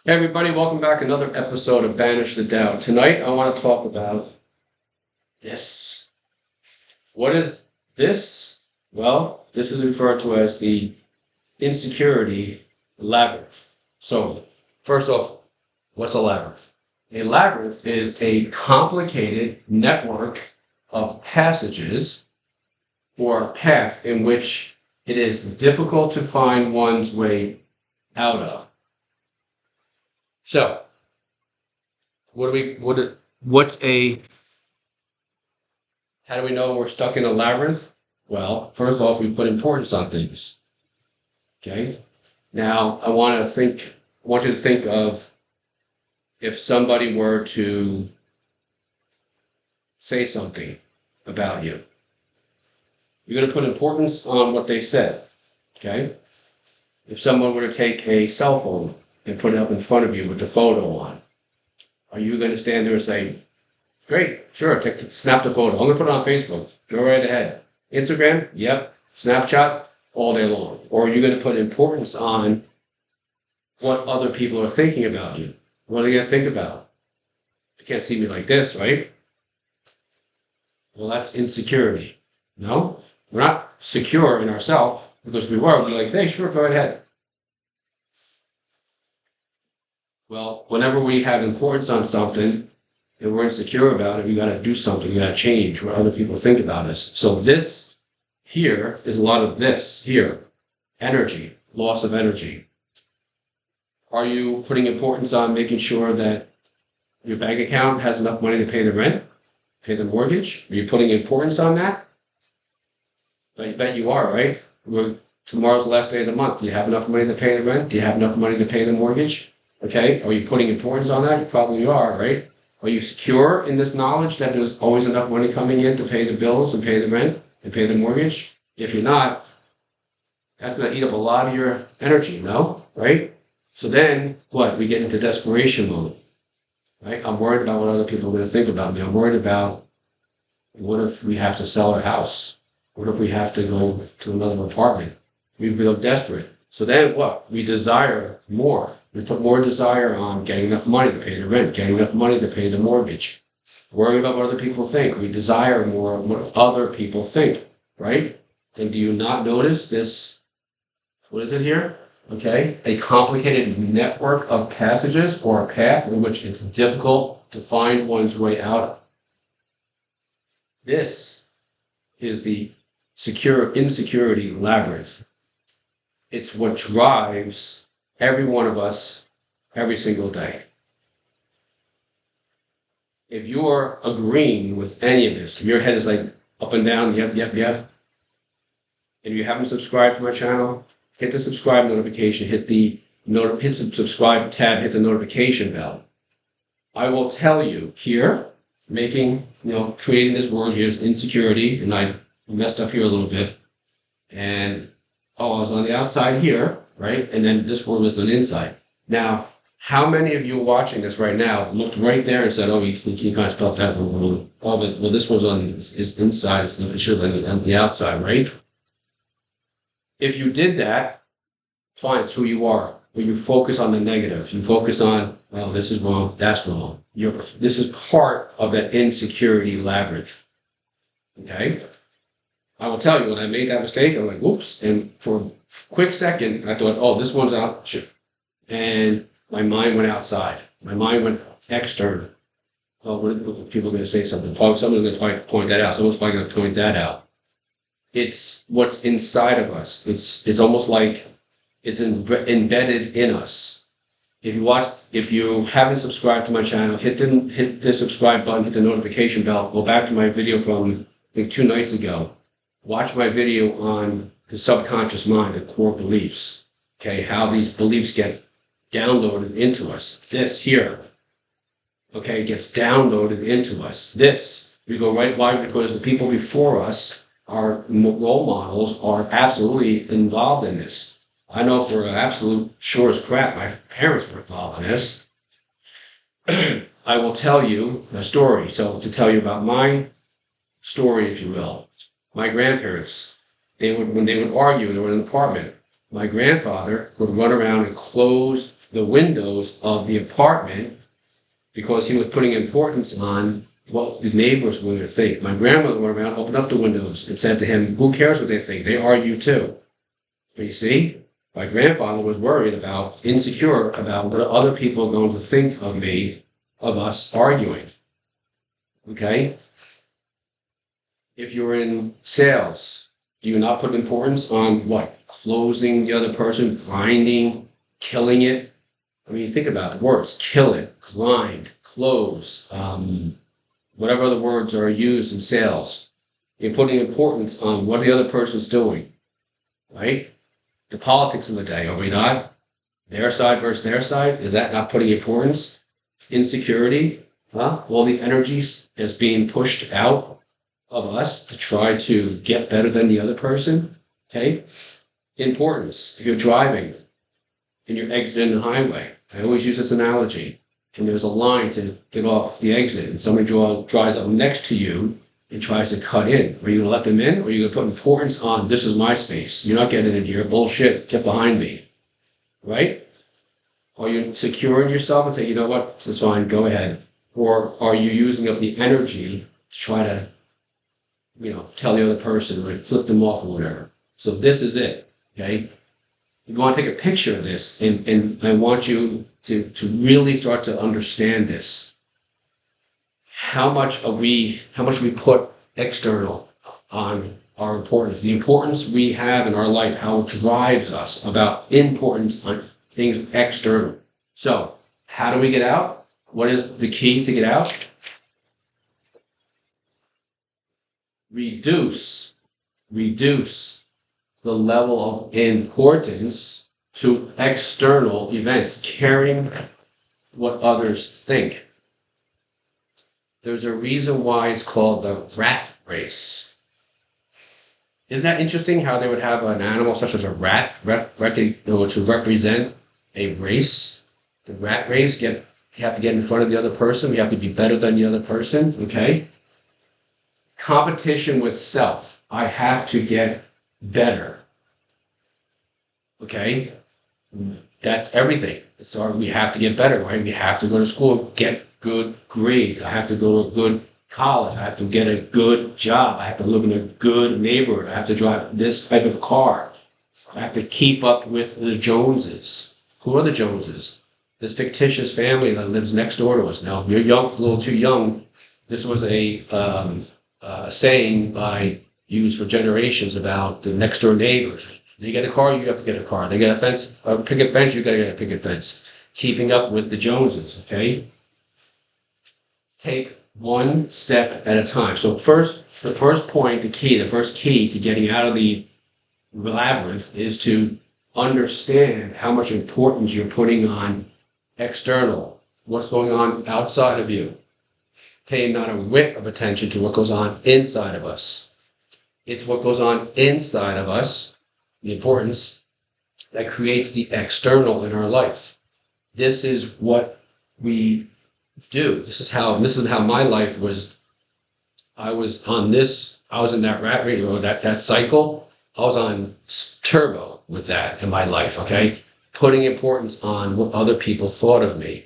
Hey everybody, welcome back. Another episode of Banish the Doubt. Tonight I want to talk about this. What is this? Well, this is referred to as the insecurity labyrinth. So, first off, what's a labyrinth? A labyrinth is a complicated network of passages or path in which it is difficult to find one's way out of. So, what's a, how do we know we're stuck in a labyrinth? Well, first off, we put importance on things. Okay. Now, I want you to think of if somebody were to say something about you. You're going to put importance on what they said. Okay. If someone were to take a cell phone and put it up in front of you with the photo on, are you going to stand there and say, great, sure, snap the photo. I'm going to put it on Facebook. Go right ahead. Instagram, yep. Snapchat, all day long. Or are you going to put importance on what other people are thinking about you? What are they going to think about? You can't see me like this, right? Well, that's insecurity. No, we're not secure in ourselves, because if we were, we'd be like, hey, sure, go ahead. Well, whenever we have importance on something and we're insecure about it, we got to do something. We got to change what other people think about us. So this here is a lot of this here. Energy, loss of energy. Are you putting importance on making sure that your bank account has enough money to pay the rent, pay the mortgage? Are you putting importance on that? I bet you are, right? Tomorrow's the last day of the month. Do you have enough money to pay the rent? Do you have enough money to pay the mortgage? Okay, are you putting importance on that? You probably are, right? Are you secure in this knowledge that there's always enough money coming in to pay the bills and pay the rent and pay the mortgage? If you're not, that's going to eat up a lot of your energy, no? Right? So then, what? We get into desperation mode, right? I'm worried about what other people are going to think about me. I'm worried about what if we have to sell our house? What if we have to go to another apartment? We feel desperate. So then what? We desire more. We put more desire on getting enough money to pay the rent, getting enough money to pay the mortgage. Worrying about what other people think. We desire more what other people think, right? And do you not notice this? What is it here? Okay, a complicated network of passages or a path in which it's difficult to find one's way out. This is the insecurity labyrinth. It's what drives every one of us every single day. If you're agreeing with any of this, if your head is like up and down, yep, yep, yep, and you haven't subscribed to my channel, hit the subscribe notification, hit the subscribe tab, hit the notification bell. I will tell you here, creating this word here is insecurity, and I messed up here a little bit. And I was on the outside here, right? And then this one was on the inside. Now, how many of you watching this right now looked right there and said, oh, you can't spell that one? Oh, well, this one's is inside, it should be on the outside, right? If you did that, fine, it's who you are. But you focus on the negative. You focus on, well, this is wrong, that's wrong. This is part of that insecurity labyrinth. Okay? I will tell you, when I made that mistake, I'm like, whoops. And for a quick second, I thought, oh, this one's out. Sure. And my mind went outside. My mind went external. Oh, what are people going to say something? Someone's going to point that out. Someone's probably going to point that out. It's what's inside of us. It's almost like it's embedded in us. If you haven't subscribed to my channel, hit the subscribe button, hit the notification bell. Go back to my video from, I think, 2 nights ago. Watch my video on the subconscious mind, the core beliefs. Okay, how these beliefs get downloaded into us. This here, okay, gets downloaded into us. This, we go right, why? Because the people before us, our role models, are absolutely involved in this. I know for absolute sure as crap, my parents were involved in this. I will tell you a story. So to tell you about my story, if you will. My grandparents, when they would argue, they were in an apartment. My grandfather would run around and close the windows of the apartment because he was putting importance on what the neighbors were going to think. My grandmother went around, opened up the windows, and said to him, "Who cares what they think? They are you too." But you see, my grandfather was worried about, insecure about what other people are going to think of me, of us arguing. Okay? If you're in sales, do you not put importance on what? Closing the other person, grinding, killing it? I mean, think about it. Words, kill it, grind, close, whatever other words are used in sales. You're putting importance on what the other person's doing, right? The politics of the day, are we not? Their side versus their side, is that not putting importance? Insecurity, huh? All the energies is being pushed out of us to try to get better than the other person, okay? Importance, if you're driving and you're exiting the highway, I always use this analogy, and there's a line to get off the exit, and somebody drives up next to you and tries to cut in. Are you going to let them in, or are you going to put importance on, this is my space, you're not getting in here, bullshit, get behind me, right? Are you secure in yourself and say, you know what, this is fine, go ahead? Or are you using up the energy to try to, tell the other person or flip them off or whatever? So this is it, okay? You want to take a picture of this, and I want you to really start to understand this. How much we put external on our importance, the importance we have in our life, how it drives us about importance on things external. So how do we get out? What is the key to get out? Reduce the level of importance to external events, caring what others think. There's a reason why it's called the rat race. Isn't that interesting how they would have an animal such as a rat to represent a race? The rat race, you have to get in front of the other person. You have to be better than the other person, okay? Competition with self. I have to get better. Okay? That's everything. We have to get better, right? We have to go to school, get good grades. I have to go to a good college. I have to get a good job. I have to live in a good neighborhood. I have to drive this type of car. I have to keep up with the Joneses. Who are the Joneses? This fictitious family that lives next door to us. Now, if you're young, a little too young, this was a saying used for generations about the next door neighbors. They get a car, you have to get a car. They get a picket fence, you got to get a picket fence. Keeping up with the Joneses, okay? Take one step at a time. So the first key to getting out of the labyrinth is to understand how much importance you're putting on external, what's going on outside of you. Paying not a whit of attention to what goes on inside of us. It's what goes on inside of us, the importance, that creates the external in our life. This is what we do. This is how my life was. I was in that rat race, or that cycle. I was on turbo with that in my life, okay? Putting importance on what other people thought of me.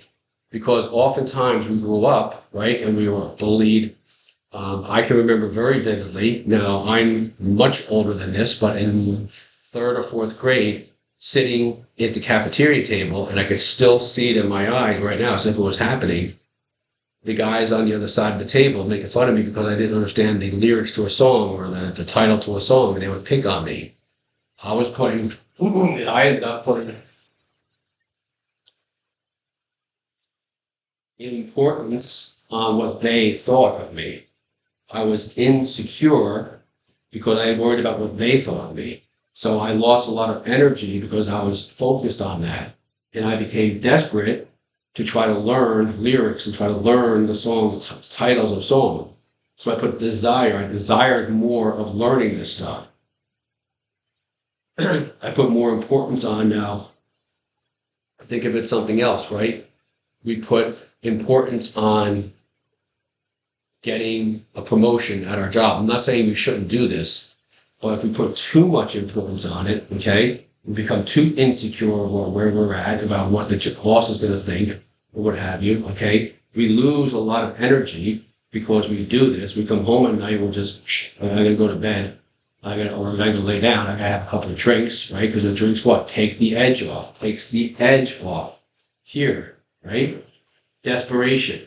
Because oftentimes we grew up, right, and we were bullied. I can remember very vividly, now I'm much older than this, but in third or fourth grade, sitting at the cafeteria table, and I could still see it in my eyes right now as if it was happening. The guys on the other side of the table making fun of me because I didn't understand the lyrics to a song or the title to a song, and they would pick on me. I ended up putting importance on what they thought of me. I was insecure because I had worried about what they thought of me. So I lost a lot of energy because I was focused on that. And I became desperate to try to learn lyrics and try to learn the songs, titles of songs. So I put desire. I desired more of learning this stuff. I put more importance on now. Think of it something else, right? We put importance on getting a promotion at our job. I'm not saying we shouldn't do this, but if we put too much importance on it, okay, We become too insecure about where we're at, about what the boss is going to think, or what have you, okay? We lose a lot of energy because we do this. We come home at night, we're just, I gotta go to bed. I gotta lay down. I gotta have a couple of drinks, right? Because the drinks what? Take the edge off. Takes the edge off. Here, right? Desperation.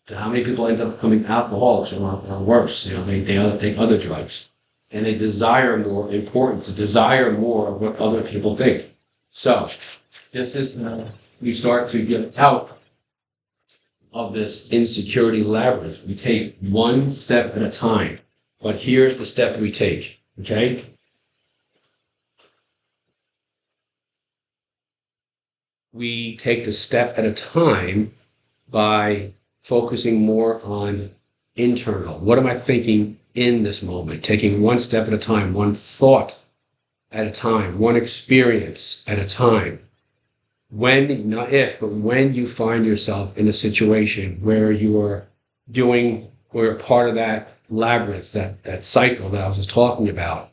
So how many people end up becoming alcoholics or worse? They take other drugs. And they desire more importance, to desire more of what other people think. So, this is, we start to get out of this insecurity labyrinth. We take one step at a time. But here's the step we take, okay? We take the step at a time by focusing more on internal. What am I thinking in this moment? Taking one step at a time, one thought at a time, one experience at a time. When, not if, but when you find yourself in a situation where you are doing, or you're part of that labyrinth, that cycle that I was just talking about,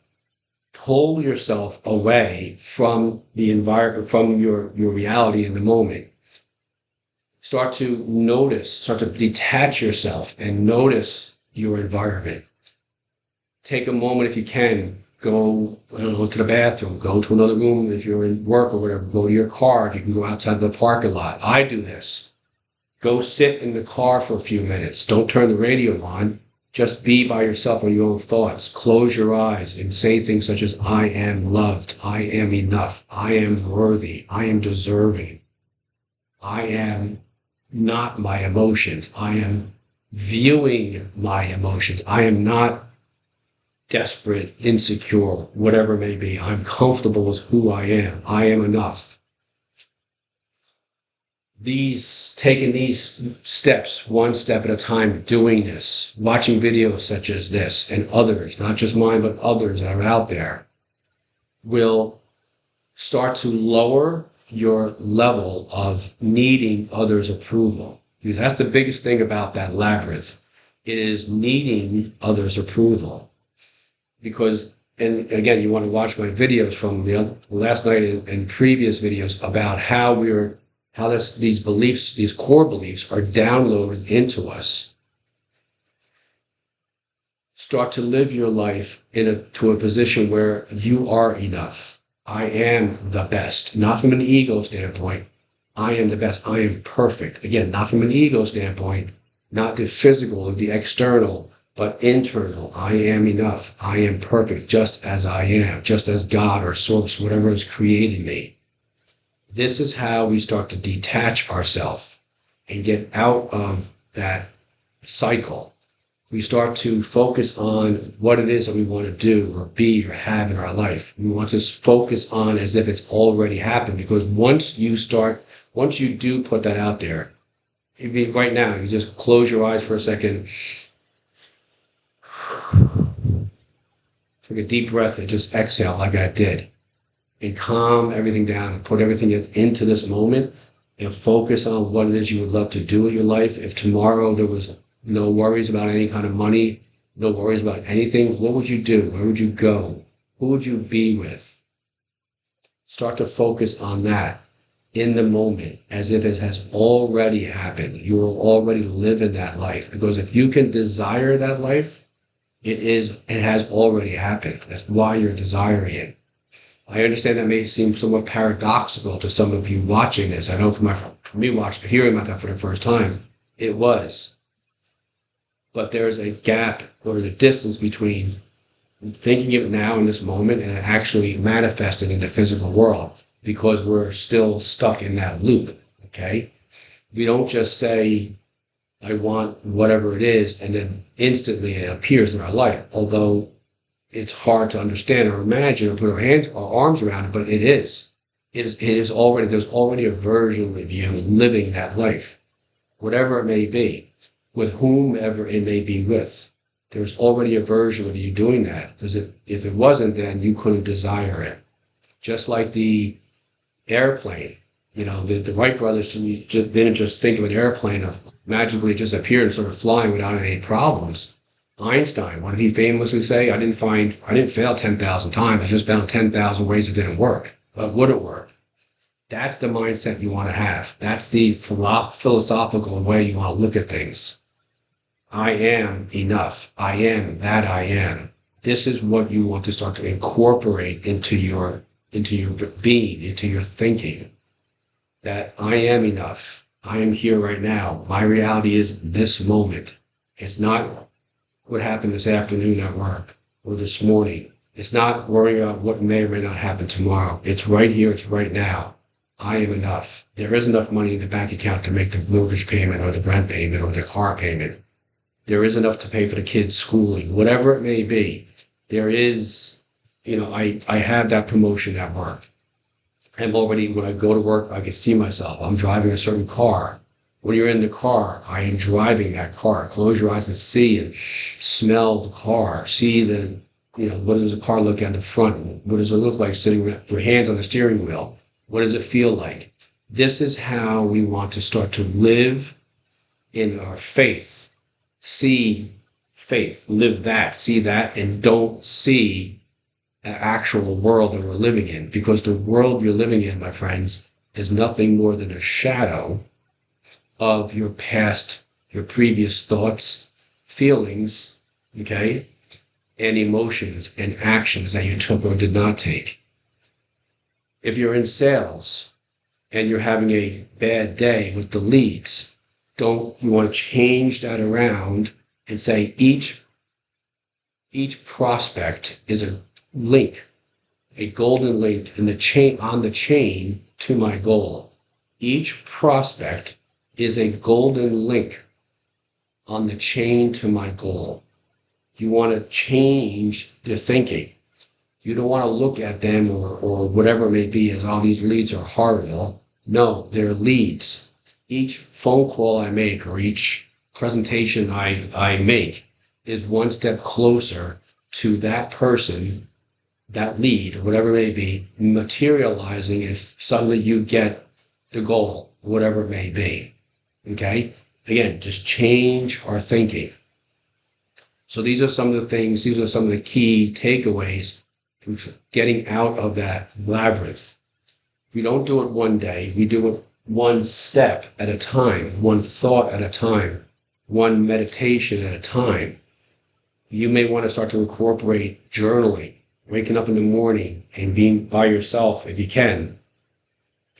pull yourself away from the environment, from your reality in the moment. Start to notice, start to detach yourself and notice your environment. Take a moment if you can, go, to the bathroom, go to another room if you're in work or whatever, go to your car if you can go outside the parking lot. I do this. Go sit in the car for a few minutes. Don't turn the radio on. Just be by yourself on your own thoughts. Close your eyes and say things such as, I am loved, I am enough, I am worthy, I am deserving, I am not my emotions, I am viewing my emotions, I am not desperate, insecure, whatever it may be. I'm comfortable with who I am enough. Taking these steps, one step at a time, doing this, watching videos such as this and others, not just mine, but others that are out there, will start to lower your level of needing others' approval. Because that's the biggest thing about that labyrinth. It is needing others' approval. Because, and again, you want to watch my videos from last night and previous videos about how these beliefs, these core beliefs, are downloaded into us. Start to live your life to a position where you are enough. I am the best, not from an ego standpoint. I am the best. I am perfect. Again, not from an ego standpoint, not the physical or the external, but internal. I am enough. I am perfect, just as I am, just as God or Source, whatever has created me. This is how we start to detach ourselves and get out of that cycle. We start to focus on what it is that we want to do or be or have in our life. We want to focus on as if it's already happened, because once you do put that out there, right now, you just close your eyes for a second, take a deep breath and just exhale like I did. And calm everything down and put everything into this moment and focus on what it is you would love to do in your life. If tomorrow there was no worries about any kind of money, no worries about anything, what would you do? Where would you go? Who would you be with? Start to focus on that in the moment as if it has already happened. You will already live in that life. Because if you can desire that life, it has already happened. That's why you're desiring it. I understand that may seem somewhat paradoxical to some of you watching this. I know for me hearing about that for the first time, it was. But there's a gap or the distance between thinking it now in this moment and actually manifesting in the physical world, because we're still stuck in that loop, okay? We don't just say, I want whatever it is, and then instantly it appears in our life, although it's hard to understand or imagine or put our arms around it, but it is. It is already, there's already a version of you living that life, whatever it may be, with whomever it may be with. There's already a version of you doing that, because if it wasn't, then you couldn't desire it. Just like the airplane, the Wright brothers didn't just think of an airplane of magically just appeared and started flying without any problems. Einstein, what did he famously say? I didn't fail 10,000 times. I just found 10,000 ways it didn't work. but would it work? That's the mindset you want to have. That's the philosophical way you want to look at things. I am enough. I am that I am. This is what you want to start to incorporate into your being, into your thinking. That I am enough. I am here right now. My reality is this moment. It's not what happened this afternoon at work or this morning. It's not worrying about what may or may not happen tomorrow. It's right here. It's right now. I am enough. There is enough money in the bank account to make the mortgage payment or the rent payment or the car payment. There is enough to pay for the kids' schooling, whatever it may be. There is, I have that promotion at work. I'm already, when I go to work, I can see myself. I'm driving a certain car. When you're in the car, I am driving that car. Close your eyes and see and smell the car. See what does the car look at the front? What does it look like sitting with your hands on the steering wheel? What does it feel like? This is how we want to start to live in our faith. See faith, live that, see that, and don't see the actual world that we're living in. Because the world you're living in, my friends, is nothing more than a shadow of your past, your previous thoughts, feelings, okay, and emotions and actions that you took or did not take. If you're in sales and you're having a bad day with the leads, you want to change that around and say each prospect is a link, a golden link in the chain, on the chain to my goal. Each prospect is a golden link on the chain to my goal. You want to change the thinking. You don't want to look at them or whatever it may be as all these leads are horrible. No, they're leads. Each phone call I make or each presentation I make is one step closer to that person, that lead, whatever it may be, materializing if suddenly you get the goal, whatever it may be. Okay? Again, just change our thinking. So these are some of the key takeaways from getting out of that labyrinth. We don't do it one day, we do it one step at a time, one thought at a time, one meditation at a time. You may want to start to incorporate journaling, waking up in the morning and being by yourself if you can.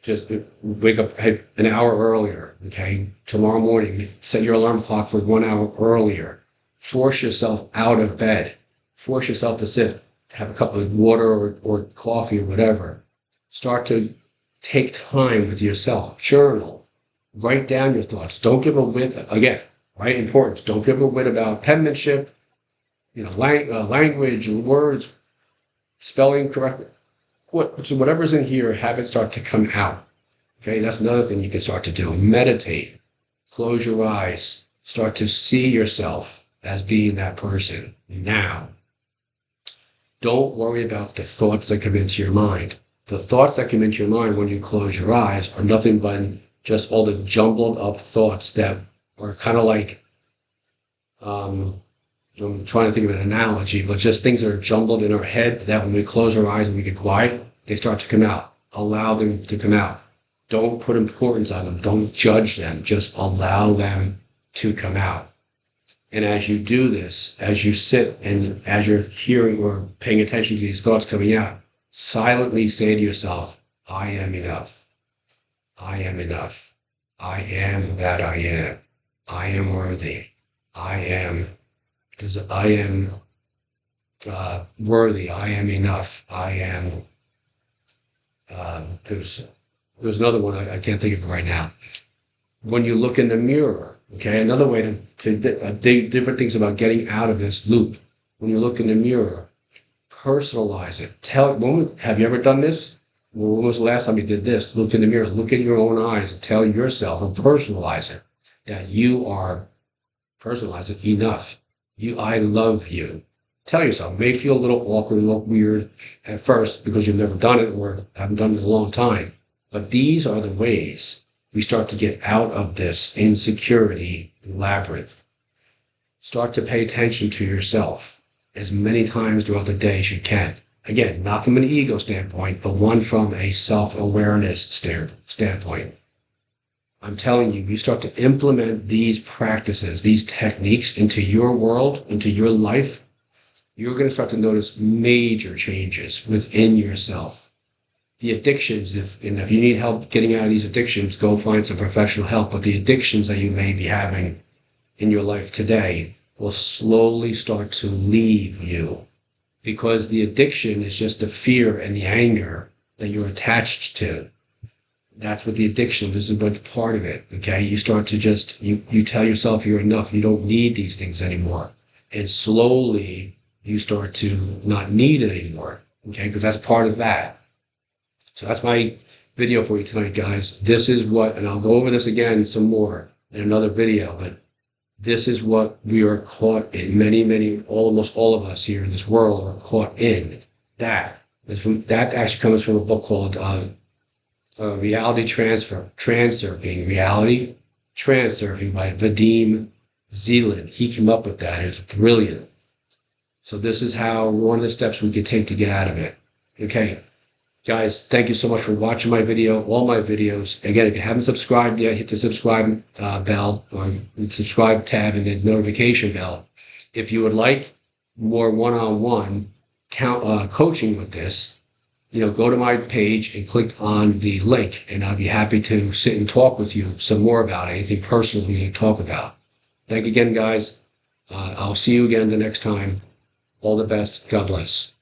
Just wake up an hour earlier, okay? Tomorrow morning, set your alarm clock for 1 hour earlier. Force yourself out of bed. Force yourself to sit, have a cup of water or coffee or whatever. Start to take time with yourself. Journal. Write down your thoughts. Don't give a whit, again, right? Important. Don't give a whit about penmanship, language, words, spelling correctly. Whatever's in here, have it start to come out. Okay, that's another thing you can start to do. Meditate. Close your eyes. Start to see yourself as being that person now. Don't worry about the thoughts that come into your mind. The thoughts that come into your mind when you close your eyes are nothing but just all the jumbled up thoughts that are kind of like, I'm trying to think of an analogy, but just things that are jumbled in our head that when we close our eyes and we get quiet, they start to come out. Allow them to come out. Don't put importance on them. Don't judge them. Just allow them to come out. And as you do this, as you sit and as you're hearing or paying attention to these thoughts coming out, silently say to yourself, I am enough. I am enough. I am that I am. I am worthy. I am worthy. I am enough. I am. There's another one I can't think of it right now. When you look in the mirror, okay, another way to dig different things about getting out of this loop. When you look in the mirror, personalize it. Have you ever done this? Well, when was the last time you did this? Look in the mirror, look in your own eyes and tell yourself and personalize it that you are, personalize it, enough. I love you. Tell yourself. It may feel a little awkward, a little weird at first because you've never done it or haven't done it in a long time. But these are the ways we start to get out of this insecurity labyrinth. Start to pay attention to yourself as many times throughout the day as you can. Again, not from an ego standpoint, but one from a self-awareness standpoint. I'm telling you, you start to implement these practices, these techniques into your world, into your life, you're going to start to notice major changes within yourself. The addictions, if you need help getting out of these addictions, go find some professional help. But the addictions that you may be having in your life today will slowly start to leave you, because the addiction is just the fear and the anger that you're attached to. That's what the addiction is, a bunch part of it. Okay, you start to just you tell yourself you're enough. You don't need these things anymore, and slowly you start to not need it anymore. Okay, because that's part of that. So that's my video for you tonight, guys. This is what, and I'll go over this again some more in another video, but this is what we are caught in. Almost all of us here in this world are caught in. That actually comes from a book called Reality Transurfing by Vadim Zeland. He came up with that. It's brilliant. So this is one of the steps we could take to get out of it. Okay, guys, thank you so much for watching my video, all my videos. Again, if you haven't subscribed yet, hit the subscribe bell or subscribe tab and the notification bell. If you would like more one-on-one coaching with this, go to my page and click on the link, and I'll be happy to sit and talk with you some more about anything personal you can talk about. Thank you again, guys. I'll see you again the next time. All the best. God bless.